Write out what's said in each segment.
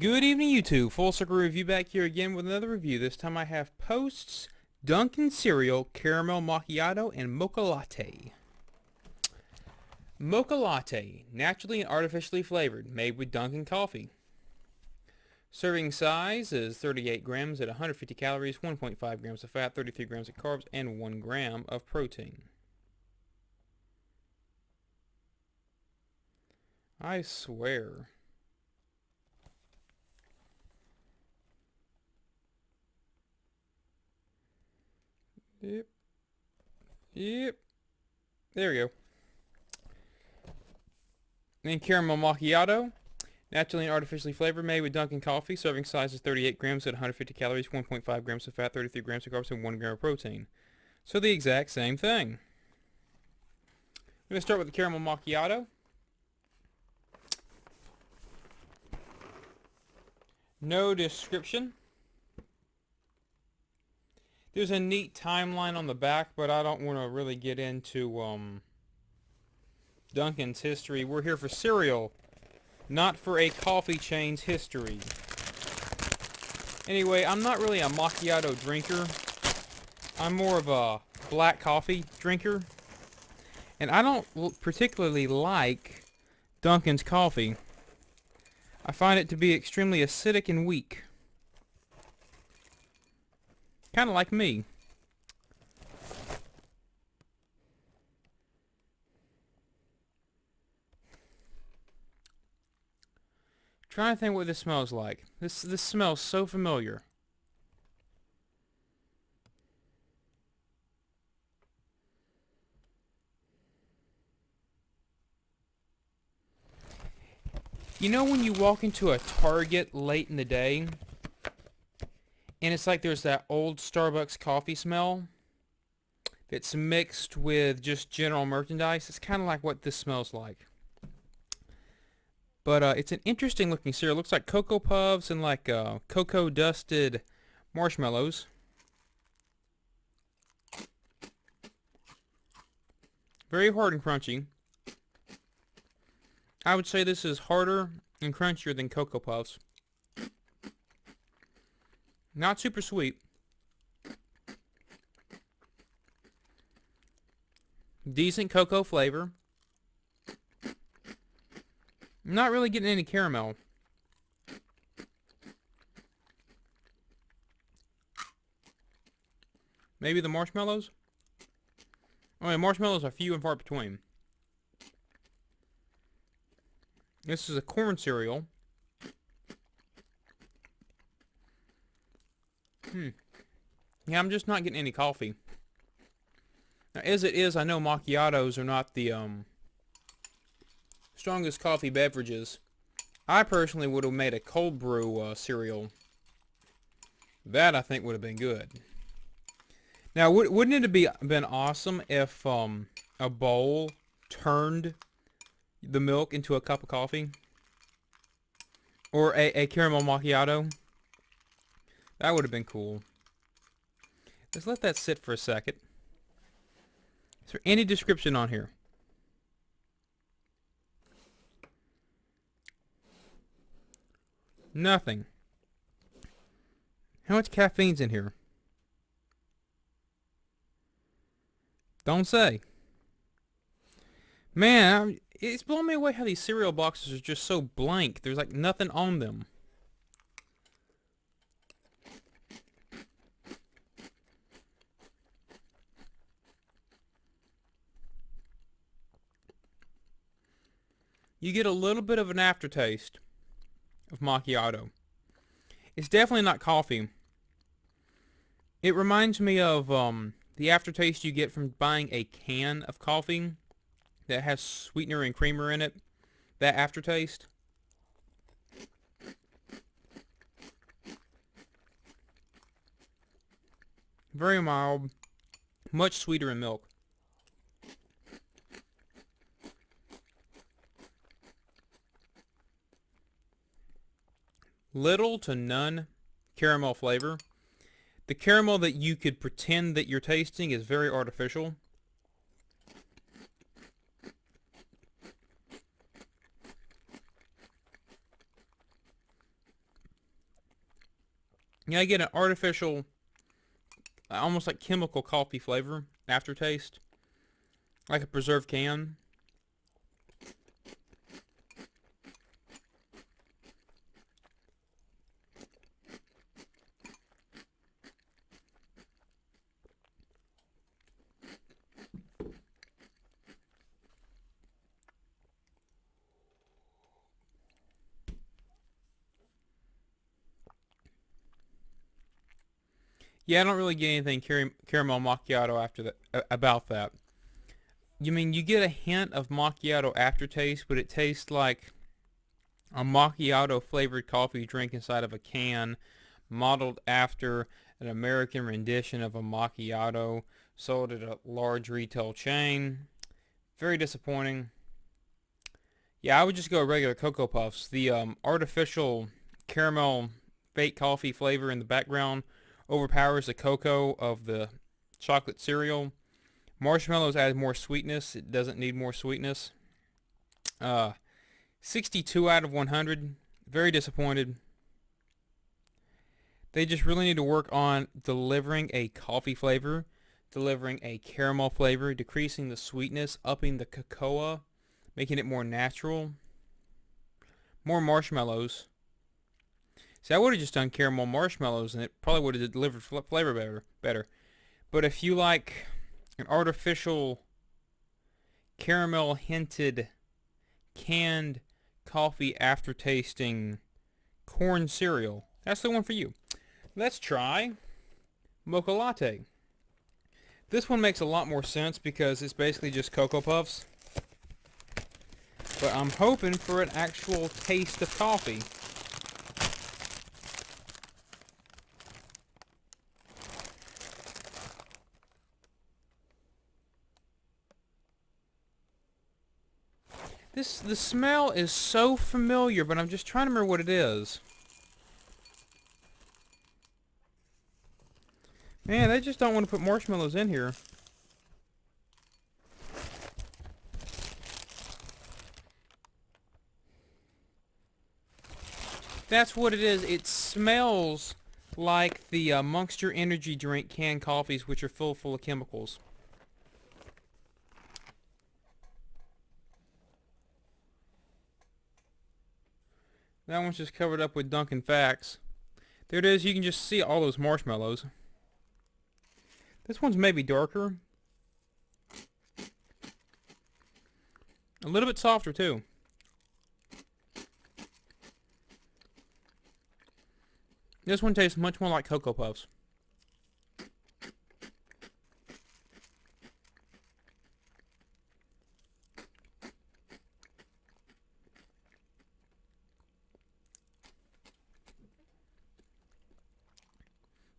Good evening, YouTube. Full Circle Review back here again with another review. This time I have Post's Dunkin Cereal Caramel Macchiato and Mocha Latte. Mocha Latte, naturally and artificially flavored, made with Dunkin coffee. Serving size is 38 grams at 150 calories, 1.5 grams of fat, 33 grams of carbs, and 1 gram of protein. I swear. Yep. There we go. And caramel macchiato, naturally and artificially flavored, made with Dunkin coffee. Serving size is 38 grams at 150 calories, 1.5 grams of fat, 33 grams of carbs, and 1 gram of protein. So the exact same thing. I'm going to start with the caramel macchiato. No description. There's a neat timeline on the back, but I don't want to really get into Dunkin's history. We're here for cereal, not for a coffee chain's history. Anyway, I'm not really a macchiato drinker. I'm more of a black coffee drinker. And I don't particularly like Dunkin's coffee. I find it to be extremely acidic and weak. Kind of like me. Trying to think what this smells like. This smells so familiar. You know when you walk into a Target late in the day, and it's like there's that old Starbucks coffee smell that's mixed with just general merchandise? It's kind of like what this smells like. But it's an interesting looking cereal. It looks like Cocoa Puffs and like cocoa dusted marshmallows. Very hard and crunchy. I would say this is harder and crunchier than Cocoa Puffs. Not super sweet. Decent cocoa flavor. Not really getting any caramel. Maybe the marshmallows? Oh, yeah, marshmallows are few and far between. This is a corn cereal. Yeah, I'm just not getting any coffee. Now, as it is, I know macchiatos are not the strongest coffee beverages. I personally would have made a cold brew cereal. That, I think, would have been good. Now, wouldn't it have been awesome if a bowl turned the milk into a cup of coffee? Or a caramel macchiato? That would have been cool. Let's let that sit for a second. Is there any description on here? Nothing. How much caffeine's in here? Don't say. Man, it's blowing me away how these cereal boxes are just so blank. There's like nothing on them. You get a little bit of an aftertaste of macchiato. It's definitely not coffee. It reminds me of the aftertaste you get from buying a can of coffee that has sweetener and creamer in it. That aftertaste. Very mild. Much sweeter in milk. Little to none caramel flavor. The caramel that you could pretend that you're tasting is very artificial. Yeah, I get an artificial, almost like chemical coffee flavor aftertaste, like a preserved can. Yeah, I don't really get anything caramel macchiato after that about that. You mean you get a hint of macchiato aftertaste, but it tastes like a macchiato flavored coffee drink inside of a can, modeled after an American rendition of a macchiato sold at a large retail chain. Very disappointing. Yeah, I would just go regular Cocoa Puffs. The artificial caramel fake coffee flavor in the background overpowers the cocoa of the chocolate cereal. Marshmallows add more sweetness. It doesn't need more sweetness. 62 out of 100. Very disappointed. They just really need to work on delivering a coffee flavor, delivering a caramel flavor, decreasing the sweetness, upping the cocoa, making it more natural. More marshmallows. See, I would have just done caramel marshmallows and it probably would have delivered flavor better. But if you like an artificial caramel hinted canned coffee aftertasting corn cereal, that's the one for you. Let's try Mocha Latte. This one makes a lot more sense because it's basically just Cocoa Puffs. But I'm hoping for an actual taste of coffee. The smell is so familiar, but I'm just trying to remember what it is. Man, they just don't want to put marshmallows in here. That's what it is. It smells like the Monster Energy drink canned coffees, which are full of chemicals. That one's just covered up with Dunkin facts. There it is. You can just see all those marshmallows. This one's maybe darker. A little bit softer too. This one tastes much more like Cocoa Puffs.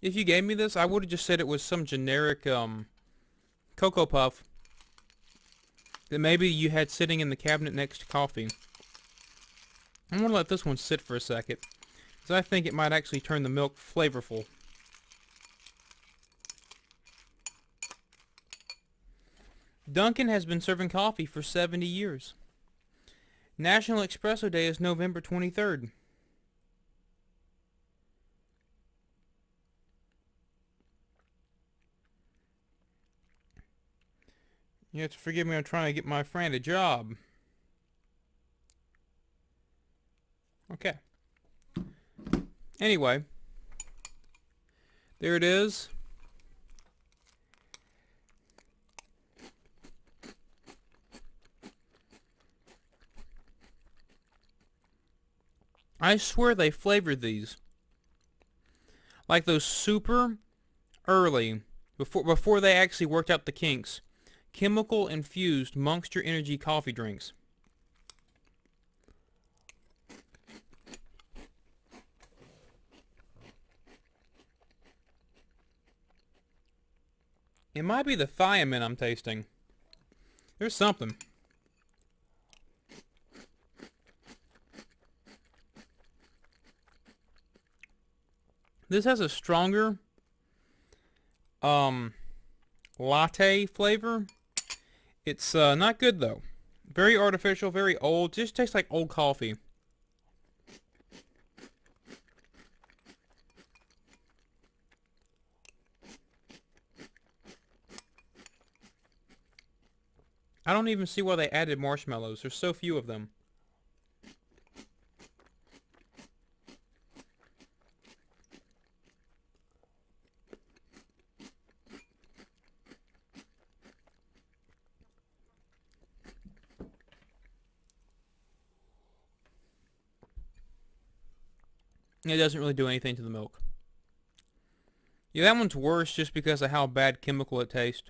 If you gave me this, I would have just said it was some generic Cocoa Puff that maybe you had sitting in the cabinet next to coffee. I'm going to let this one sit for a second, because I think it might actually turn the milk flavorful. Dunkin has been serving coffee for 70 years. National Espresso Day is November 23rd. You have to forgive me, I'm trying to get my friend a job. Okay. Anyway. There it is. I swear they flavored these. Like those super early, before they actually worked out the kinks. Chemical infused Monster Energy coffee drinks. It might be the thiamine I'm tasting. There's something. This has a stronger latte flavor. It's not good though. Very artificial, very old. Just tastes like old coffee. I don't even see why they added marshmallows. There's so few of them. It doesn't really do anything to the milk. Yeah, that one's worse just because of how bad chemical it tastes.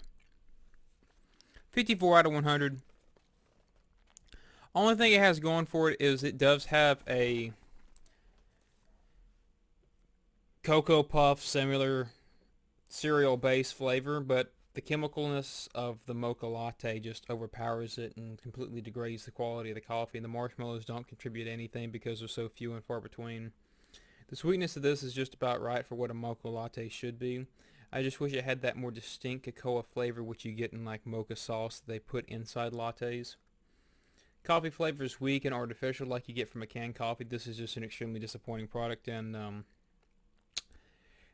54 out of 100. Only thing it has going for it is it does have a Cocoa Puff similar cereal base flavor, but the chemicalness of the mocha latte just overpowers it and completely degrades the quality of the coffee, and the marshmallows don't contribute anything because they're so few and far between. The sweetness of this is just about right for what a mocha latte should be. I just wish it had that more distinct cocoa flavor which you get in like mocha sauce that they put inside lattes. Coffee flavor is weak and artificial like you get from a canned coffee. This is just an extremely disappointing product, and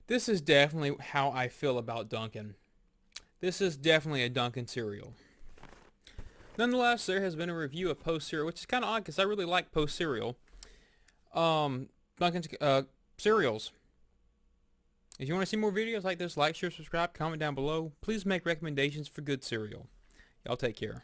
this is definitely how I feel about Dunkin. This is definitely a Dunkin cereal. Nonetheless, there has been a review of Post cereal, which is kind of odd because I really like Post cereal. Dunkin's cereals. If you want to see more videos like this, like, share, subscribe, comment down below. Please make recommendations for good cereal. Y'all take care.